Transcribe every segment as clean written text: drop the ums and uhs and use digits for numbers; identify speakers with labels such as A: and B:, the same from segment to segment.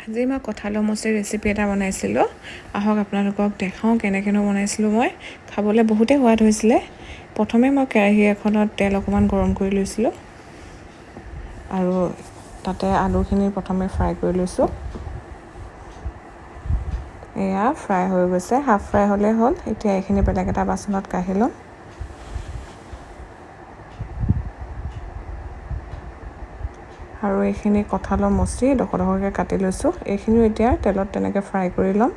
A: আজি মই কঁঠালৰ মুচিৰ ৰেচিপি এটা বনাইছিলোঁ। আহক আপোনালোকক দেখাওঁ কেনেকৈনো বনাইছিলোঁ মই। খাবলৈ বহুতেই সোৱাদ হৈছিলে। প্ৰথমে মই কেৰাহী এখনত তেল অকণমান গৰম কৰি লৈছিলোঁ আৰু তাতে আলুখিনি প্ৰথমে ফ্ৰাই কৰি লৈছোঁ। এয়া ফ্ৰাই হৈ গৈছে, হাফ ফ্ৰাই হ'লেই হ'ল। এতিয়া এইখিনি বেলেগ এটা বাচনত কাঢ়ি ল'ম। আৰু এইখিনি কঁঠালৰ মুচি ডোখৰ ডোখৰকৈ কাটি লৈছোঁ। এইখিনিও এতিয়া তেলত তেনেকৈ ফ্ৰাই কৰি ল'ম।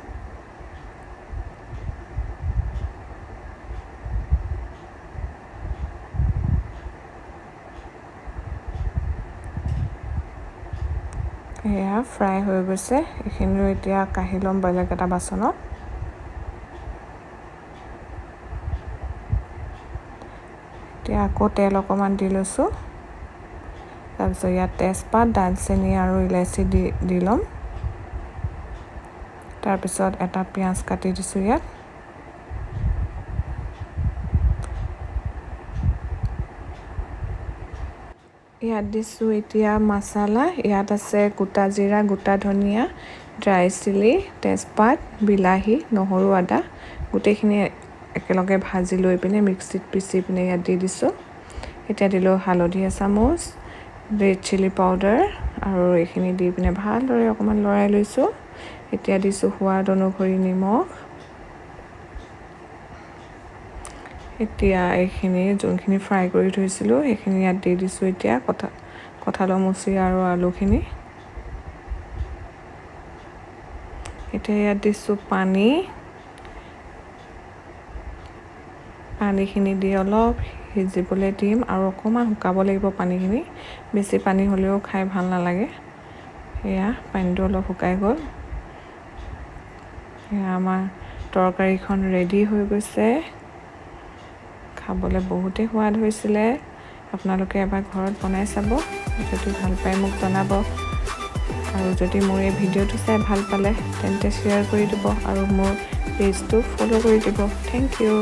A: এয়া ফ্ৰাই হৈ গৈছে। এইখিনিও এতিয়া কাঢ়ি ল'ম বেলেগ এটা বাচনত। এতিয়া আকৌ তেল অকণমান দি লৈছোঁ। তাৰপিছত ইয়াত তেজপাত, দালচেনি আৰু ইলাচি দি ল'ম। তাৰপিছত এটা পিঁয়াজ কাটি দিছোঁ ইয়াত। ইয়াত দিছোঁ এতিয়া মছলা। ইয়াত আছে গোটা জিৰা, গোটা ধনিয়া, ড্ৰাই চিলি, তেজপাত, বিলাহী, নহৰু, আদা গোটেইখিনি একেলগে ভাজি লৈ পিনে মিক্সিত পিচি পিনে ইয়াত দি দিছোঁ। এতিয়া দিলোঁ হালধি এচামুচ, ৰেড চিলি পাউডাৰ আৰু এইখিনি দি পিনে ভালদৰে অকণমান লৰাই লৈছোঁ। এতিয়া দিছোঁ সোৱাদ অনুসৰি নিমখ। এতিয়া এইখিনি যোনখিনি ফ্ৰাই কৰি থৈছিলোঁ সেইখিনি ইয়াত দি দিছোঁ। এতিয়া কঁঠালৰ মুচি আৰু আলুখিনি। এতিয়া ইয়াত দিছোঁ পানীখিনি দি অলপ সিজিবলৈ দিম আৰু অকণমান শুকাব লাগিব পানীখিনি। বেছি পানী হ'লেও খাই ভাল নালাগে। এয়া পানীটো অলপ শুকাই গ'ল। এয়া আমাৰ তৰকাৰীখন ৰেডি হৈ গৈছে। খাবলৈ বহুতেই সোৱাদ হৈছিলে। আপোনালোকে এবাৰ ঘৰত বনাই চাব। যদি ভাল পায় মোক জনাব। আৰু যদি মোৰ এই ভিডিঅ'টো চাই ভাল পালে তেন্তে শ্বেয়াৰ কৰি দিব আৰু মোৰ পেজটো ফ'ল' কৰি দিব। Thank U.